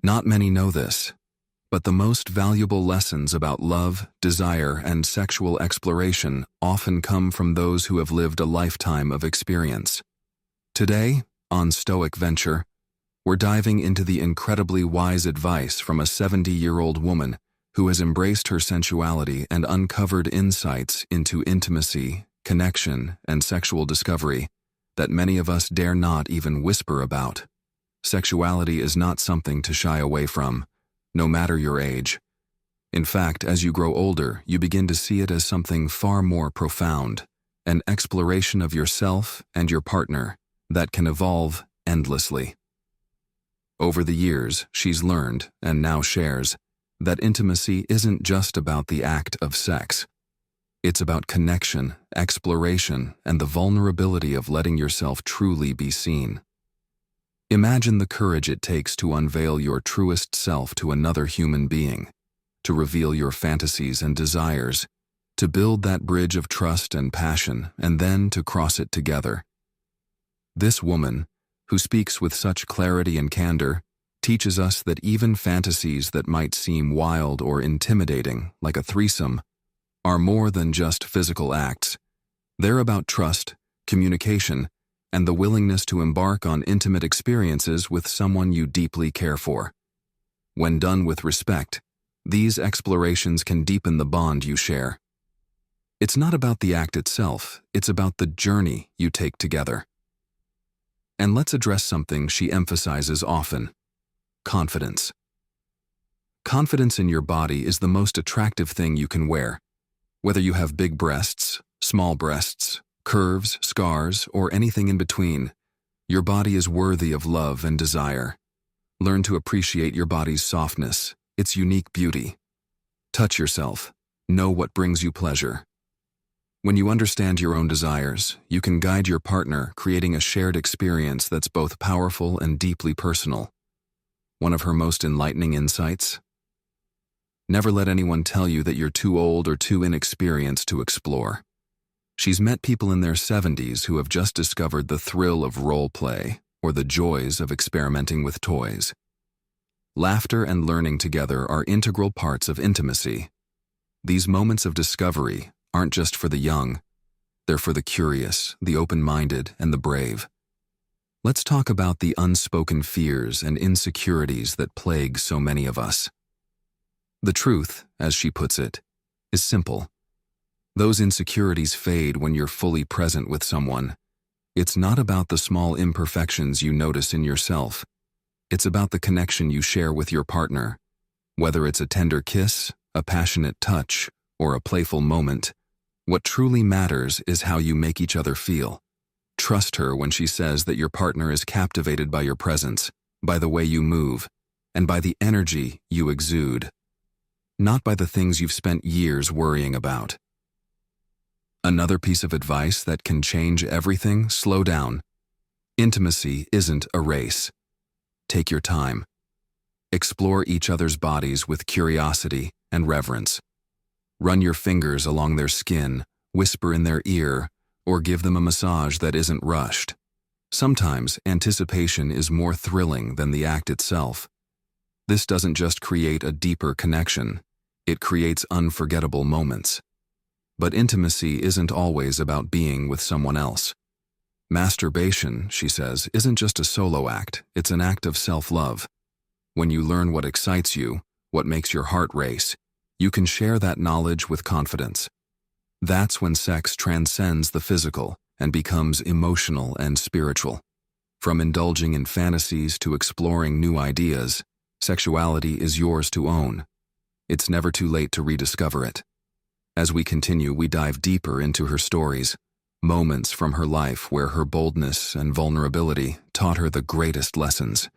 Not many know this, but the most valuable lessons about love, desire, and sexual exploration often come from those who have lived a lifetime of experience. Today, on Stoic Venture, we're diving into the incredibly wise advice from a 70-year-old woman who has embraced her sensuality and uncovered insights into intimacy, connection, and sexual discovery that many of us dare not even whisper about. Sexuality is not something to shy away from, no matter your age. In fact, as you grow older, you begin to see it as something far more profound, an exploration of yourself and your partner that can evolve endlessly. Over the years, she's learned, and now shares, that intimacy isn't just about the act of sex. It's about connection, exploration, and the vulnerability of letting yourself truly be seen. Imagine the courage it takes to unveil your truest self to another human being, to reveal your fantasies and desires, to build that bridge of trust and passion, and then to cross it together. This woman, who speaks with such clarity and candor, teaches us that even fantasies that might seem wild or intimidating, like a threesome, are more than just physical acts. They're about trust, communication, and the willingness to embark on intimate experiences with someone you deeply care for. When done with respect, these explorations can deepen the bond you share. It's not about the act itself, it's about the journey you take together. And let's address something she emphasizes often: confidence. Confidence in your body is the most attractive thing you can wear. Whether you have big breasts, small breasts, curves, scars, or anything in between, your body is worthy of love and desire. Learn to appreciate your body's softness, its unique beauty. Touch yourself. Know what brings you pleasure. When you understand your own desires, you can guide your partner, creating a shared experience that's both powerful and deeply personal. One of her most enlightening insights? Never let anyone tell you that you're too old or too inexperienced to explore. She's met people in their 70s who have just discovered the thrill of role play or the joys of experimenting with toys. Laughter and learning together are integral parts of intimacy. These moments of discovery aren't just for the young, they're for the curious, the open-minded, and the brave. Let's talk about the unspoken fears and insecurities that plague so many of us. The truth, as she puts it, is simple. Those insecurities fade when you're fully present with someone. It's not about the small imperfections you notice in yourself. It's about the connection you share with your partner. Whether it's a tender kiss, a passionate touch, or a playful moment, what truly matters is how you make each other feel. Trust her when she says that your partner is captivated by your presence, by the way you move, and by the energy you exude, not by the things you've spent years worrying about. Another piece of advice that can change everything: slow down. Intimacy isn't a race. Take your time. Explore each other's bodies with curiosity and reverence. Run your fingers along their skin, whisper in their ear, or give them a massage that isn't rushed. Sometimes anticipation is more thrilling than the act itself. This doesn't just create a deeper connection, it creates unforgettable moments. But intimacy isn't always about being with someone else. Masturbation, she says, isn't just a solo act, it's an act of self-love. When you learn what excites you, what makes your heart race, you can share that knowledge with confidence. That's when sex transcends the physical and becomes emotional and spiritual. From indulging in fantasies to exploring new ideas, sexuality is yours to own. It's never too late to rediscover it. As we continue, we dive deeper into her stories, moments from her life where her boldness and vulnerability taught her the greatest lessons.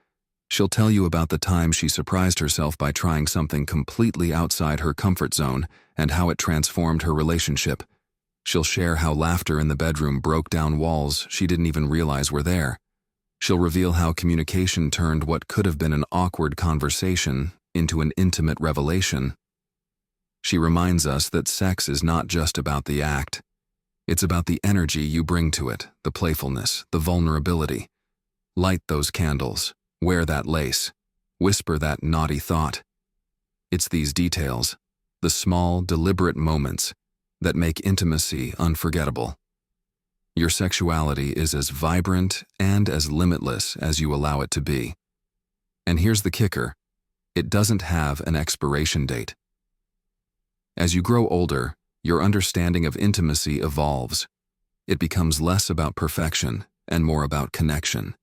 She'll tell you about the time she surprised herself by trying something completely outside her comfort zone and how it transformed her relationship. She'll share how laughter in the bedroom broke down walls she didn't even realize were there. She'll reveal how communication turned what could have been an awkward conversation into an intimate revelation. She reminds us that sex is not just about the act. It's about the energy you bring to it, the playfulness, the vulnerability. Light those candles. Wear that lace. Whisper that naughty thought. It's these details, the small, deliberate moments, that make intimacy unforgettable. Your sexuality is as vibrant and as limitless as you allow it to be. And here's the kicker: it doesn't have an expiration date. As you grow older, your understanding of intimacy evolves. It becomes less about perfection and more about connection.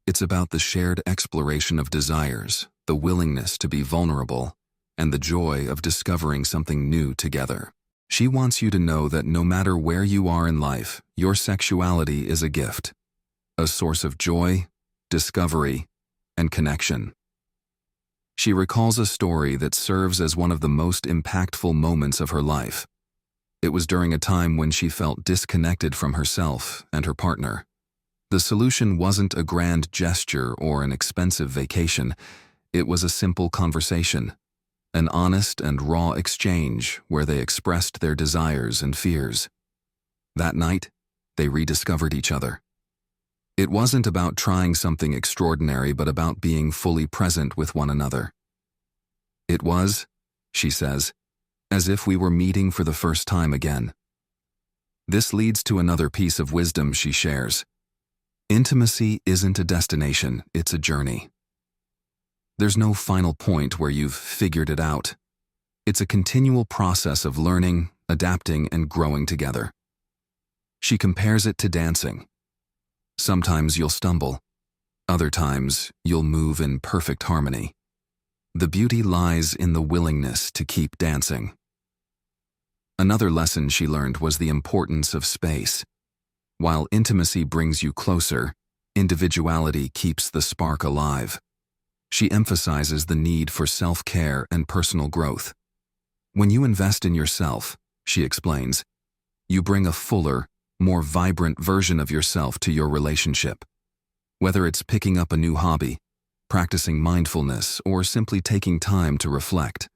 It's about the shared exploration of desires, the willingness to be vulnerable, and the joy of discovering something new together. She wants you to know that no matter where you are in life, your sexuality is a gift, a source of joy, discovery, and connection. She recalls a story that serves as one of the most impactful moments of her life. It was during a time when she felt disconnected from herself and her partner. The solution wasn't a grand gesture or an expensive vacation. It was a simple conversation, an honest and raw exchange where they expressed their desires and fears. That night, they rediscovered each other. It wasn't about trying something extraordinary, but about being fully present with one another. It was, she says, as if we were meeting for the first time again. This leads to another piece of wisdom she shares. Intimacy isn't a destination, it's a journey. There's no final point where you've figured it out. It's a continual process of learning, adapting, and growing together. She compares it to dancing. Sometimes you'll stumble. Other times, you'll move in perfect harmony. The beauty lies in the willingness to keep dancing. Another lesson she learned was the importance of space. While intimacy brings you closer, individuality keeps the spark alive. She emphasizes the need for self-care and personal growth. When you invest in yourself, she explains, you bring a fuller, more vibrant version of yourself to your relationship. Whether it's picking up a new hobby, practicing mindfulness, or simply taking time to reflect,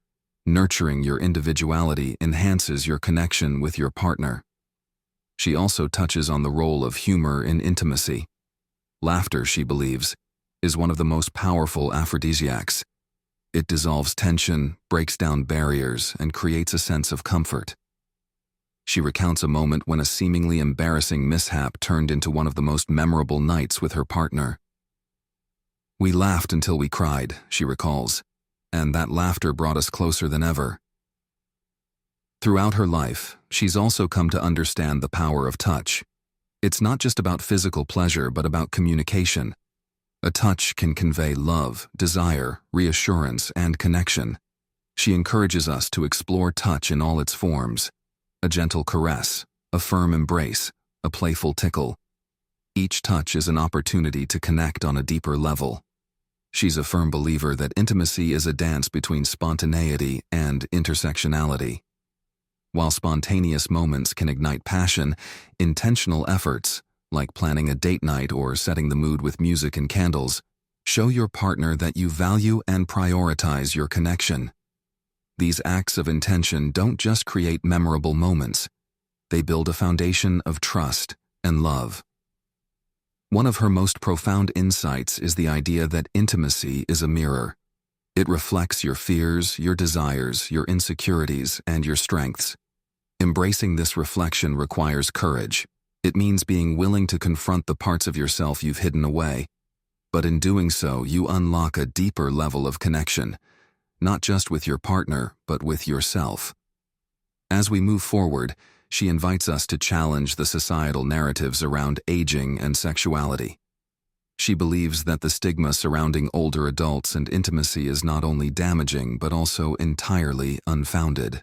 nurturing your individuality enhances your connection with your partner. She also touches on the role of humor in intimacy. Laughter, she believes, is one of the most powerful aphrodisiacs. It dissolves tension, breaks down barriers, and creates a sense of comfort. She recounts a moment when a seemingly embarrassing mishap turned into one of the most memorable nights with her partner. We laughed until we cried, she recalls, and that laughter brought us closer than ever. Throughout her life, she's also come to understand the power of touch. It's not just about physical pleasure, but about communication. A touch can convey love, desire, reassurance, and connection. She encourages us to explore touch in all its forms. A gentle caress, a firm embrace, a playful tickle. Each touch is an opportunity to connect on a deeper level. She's a firm believer that intimacy is a dance between spontaneity and intersectionality. While spontaneous moments can ignite passion, intentional efforts, like planning a date night or setting the mood with music and candles, show your partner that you value and prioritize your connection. These acts of intention don't just create memorable moments, they build a foundation of trust and love. One of her most profound insights is the idea that intimacy is a mirror. It reflects your fears, your desires, your insecurities, and your strengths. Embracing this reflection requires courage. It means being willing to confront the parts of yourself you've hidden away. But in doing so, you unlock a deeper level of connection, not just with your partner, but with yourself. As we move forward, she invites us to challenge the societal narratives around aging and sexuality. She believes that the stigma surrounding older adults and intimacy is not only damaging, but also entirely unfounded.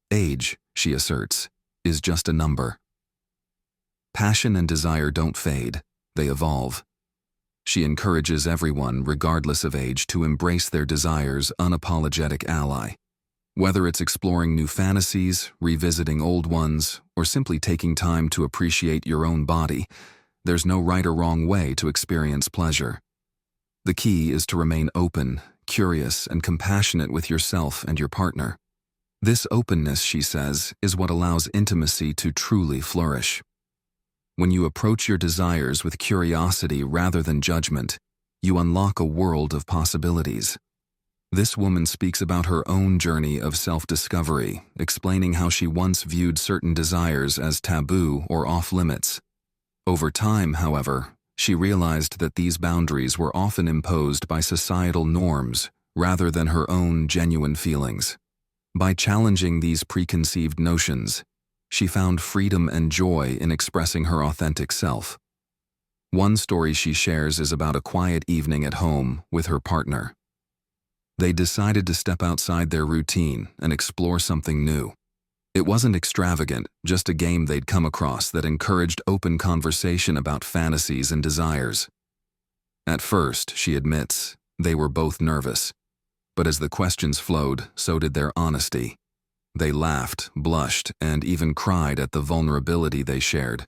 Age, she asserts, is just a number. Passion and desire don't fade, they evolve. She encourages everyone, regardless of age, to embrace their desires' unapologetic ally. Whether it's exploring new fantasies, revisiting old ones, or simply taking time to appreciate your own body, there's no right or wrong way to experience pleasure. The key is to remain open, curious, and compassionate with yourself and your partner. This openness, she says, is what allows intimacy to truly flourish. When you approach your desires with curiosity rather than judgment, you unlock a world of possibilities. This woman speaks about her own journey of self-discovery, explaining how she once viewed certain desires as taboo or off-limits. Over time, however, she realized that these boundaries were often imposed by societal norms rather than her own genuine feelings. By challenging these preconceived notions, she found freedom and joy in expressing her authentic self. One story she shares is about a quiet evening at home with her partner. They decided to step outside their routine and explore something new. It wasn't extravagant, just a game they'd come across that encouraged open conversation about fantasies and desires. At first, she admits, they were both nervous. But as the questions flowed, so did their honesty. They laughed, blushed, and even cried at the vulnerability they shared.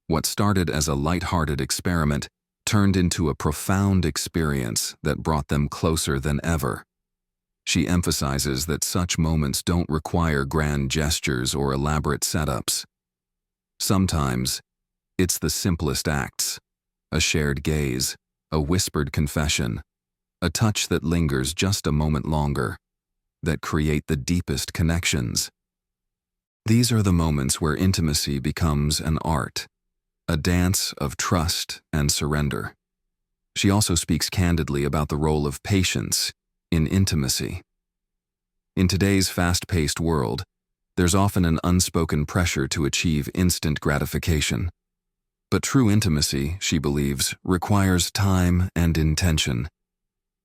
What started as a light-hearted experiment turned into a profound experience that brought them closer than ever. She emphasizes that such moments don't require grand gestures or elaborate setups. Sometimes, it's the simplest acts: a shared gaze, a whispered confession, a touch that lingers just a moment longer, that create the deepest connections. These are the moments where intimacy becomes an art, a dance of trust and surrender. She also speaks candidly about the role of patience in intimacy. In today's fast-paced world, there's often an unspoken pressure to achieve instant gratification. But true intimacy, she believes, requires time and intention.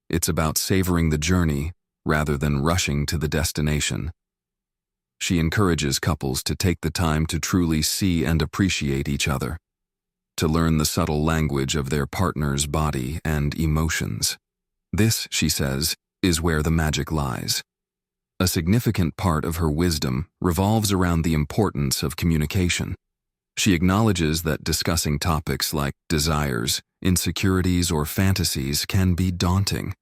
It's about savoring the journey rather than rushing to the destination. She encourages couples to take the time to truly see and appreciate each other, to learn the subtle language of their partner's body and emotions. This, she says, is where the magic lies. A significant part of her wisdom revolves around the importance of communication. She acknowledges that discussing topics like desires, insecurities, or fantasies can be daunting.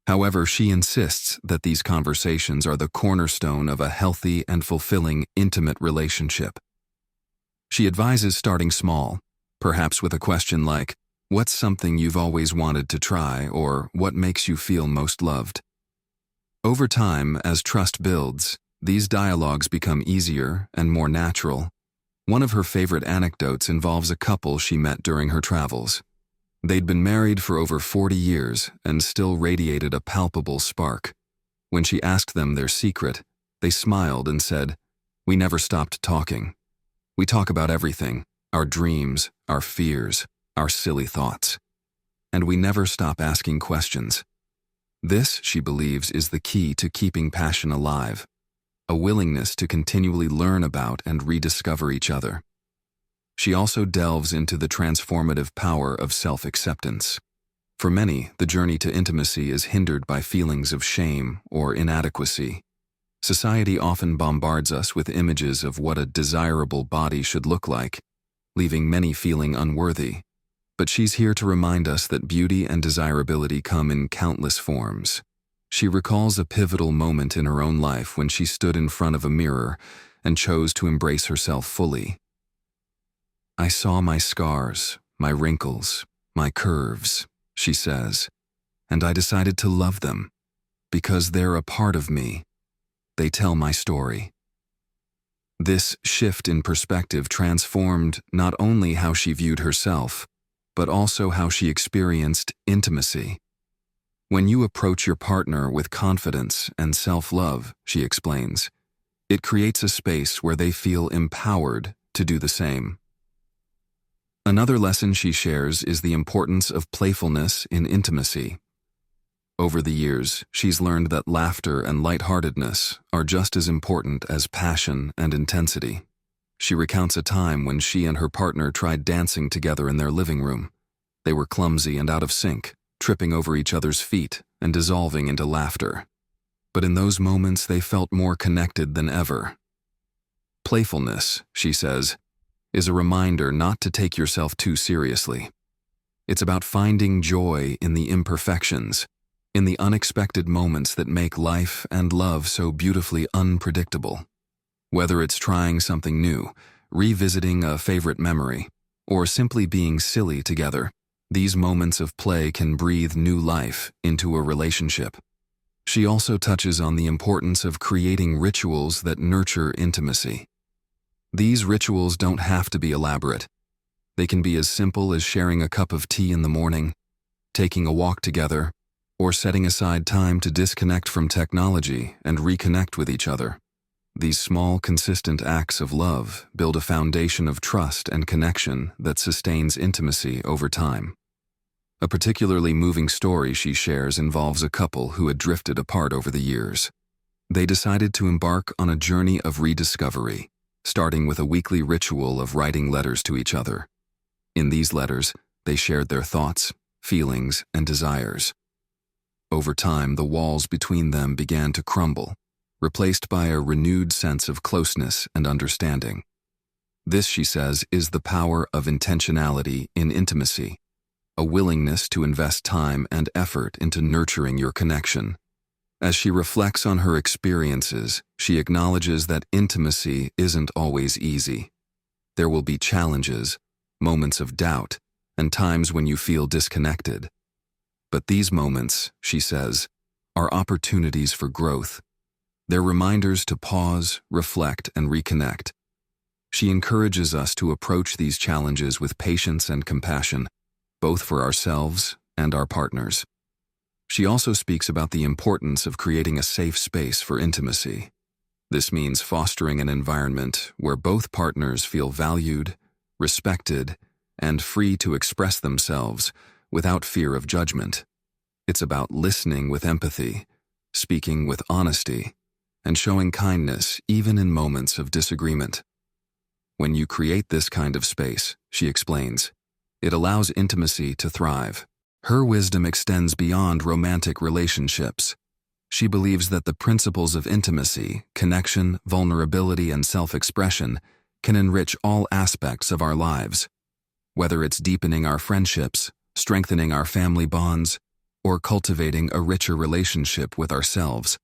However, she insists that these conversations are the cornerstone of a healthy and fulfilling intimate relationship. She advises starting small, perhaps with a question like, "What's something you've always wanted to try?" or "What makes you feel most loved?" Over time, as trust builds, these dialogues become easier and more natural. One of her favorite anecdotes involves a couple she met during her travels. They'd been married for over 40 years and still radiated a palpable spark. When she asked them their secret, they smiled and said, "We never stopped talking. We talk about everything, our dreams, our fears, our silly thoughts. And we never stop asking questions." This, she believes, is the key to keeping passion alive, a willingness to continually learn about and rediscover each other. She also delves into the transformative power of self-acceptance. For many, the journey to intimacy is hindered by feelings of shame or inadequacy. Society often bombards us with images of what a desirable body should look like, leaving many feeling unworthy. But she's here to remind us that beauty and desirability come in countless forms. She recalls a pivotal moment in her own life when she stood in front of a mirror and chose to embrace herself fully. "I saw my scars, my wrinkles, my curves," she says, "and I decided to love them because they're a part of me. They tell my story." This shift in perspective transformed not only how she viewed herself, but also how she experienced intimacy. When you approach your partner with confidence and self-love, she explains, it creates a space where they feel empowered to do the same. Another lesson she shares is the importance of playfulness in intimacy. Over the years, she's learned that laughter and lightheartedness are just as important as passion and intensity. She recounts a time when she and her partner tried dancing together in their living room. They were clumsy and out of sync, tripping over each other's feet and dissolving into laughter. But in those moments, they felt more connected than ever. Playfulness, she says, is a reminder not to take yourself too seriously. It's about finding joy in the imperfections, in the unexpected moments that make life and love so beautifully unpredictable. Whether it's trying something new, revisiting a favorite memory, or simply being silly together, these moments of play can breathe new life into a relationship. She also touches on the importance of creating rituals that nurture intimacy. These rituals don't have to be elaborate. They can be as simple as sharing a cup of tea in the morning, taking a walk together, or setting aside time to disconnect from technology and reconnect with each other. These small, consistent acts of love build a foundation of trust and connection that sustains intimacy over time. A particularly moving story she shares involves a couple who had drifted apart over the years. They decided to embark on a journey of rediscovery, starting with a weekly ritual of writing letters to each other. In these letters, they shared their thoughts, feelings, and desires. Over time, the walls between them began to crumble, replaced by a renewed sense of closeness and understanding. This, she says, is the power of intentionality in intimacy, a willingness to invest time and effort into nurturing your connection. As she reflects on her experiences, she acknowledges that intimacy isn't always easy. There will be challenges, moments of doubt, and times when you feel disconnected. But these moments, she says, are opportunities for growth. They're reminders to pause, reflect, and reconnect. She encourages us to approach these challenges with patience and compassion, both for ourselves and our partners. She also speaks about the importance of creating a safe space for intimacy. This means fostering an environment where both partners feel valued, respected, and free to express themselves without fear of judgment. It's about listening with empathy, speaking with honesty, and showing kindness even in moments of disagreement. When you create this kind of space, she explains, it allows intimacy to thrive. Her wisdom extends beyond romantic relationships. She believes that the principles of intimacy, connection, vulnerability, and self-expression can enrich all aspects of our lives. Whether it's deepening our friendships, strengthening our family bonds, or cultivating a richer relationship with ourselves,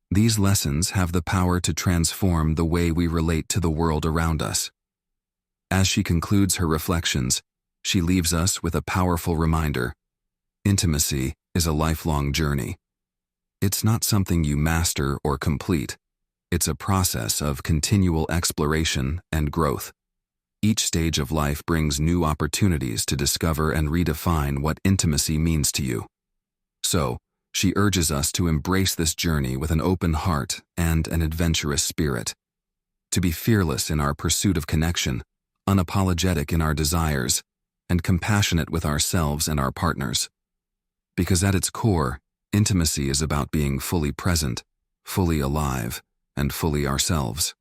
these lessons have the power to transform the way we relate to the world around us. As she concludes her reflections, she leaves us with a powerful reminder. Intimacy is a lifelong journey. It's not something you master or complete. It's a process of continual exploration and growth. Each stage of life brings new opportunities to discover and redefine what intimacy means to you. So, she urges us to embrace this journey with an open heart and an adventurous spirit. To be fearless in our pursuit of connection, unapologetic in our desires, and compassionate with ourselves and our partners. Because at its core, intimacy is about being fully present, fully alive, and fully ourselves.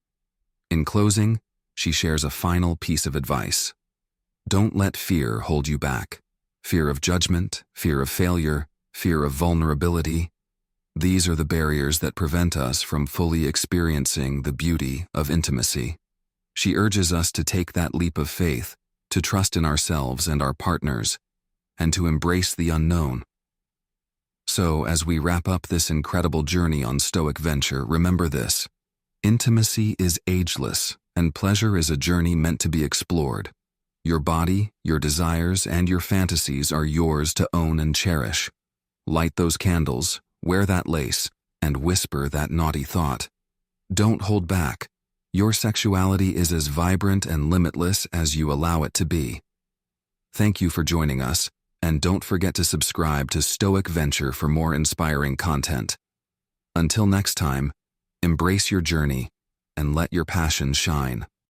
In closing, she shares a final piece of advice. Don't let fear hold you back. Fear of judgment, fear of failure, fear of vulnerability. These are the barriers that prevent us from fully experiencing the beauty of intimacy. She urges us to take that leap of faith, to trust in ourselves and our partners, and to embrace the unknown. So, as we wrap up this incredible journey on Stoic Venture, remember this. Intimacy is ageless, and pleasure is a journey meant to be explored. Your body, your desires, and your fantasies are yours to own and cherish. Light those candles, wear that lace, and whisper that naughty thought. Don't hold back. Your sexuality is as vibrant and limitless as you allow it to be. Thank you for joining us, and don't forget to subscribe to Stoic Venture for more inspiring content. Until next time, embrace your journey and let your passion shine.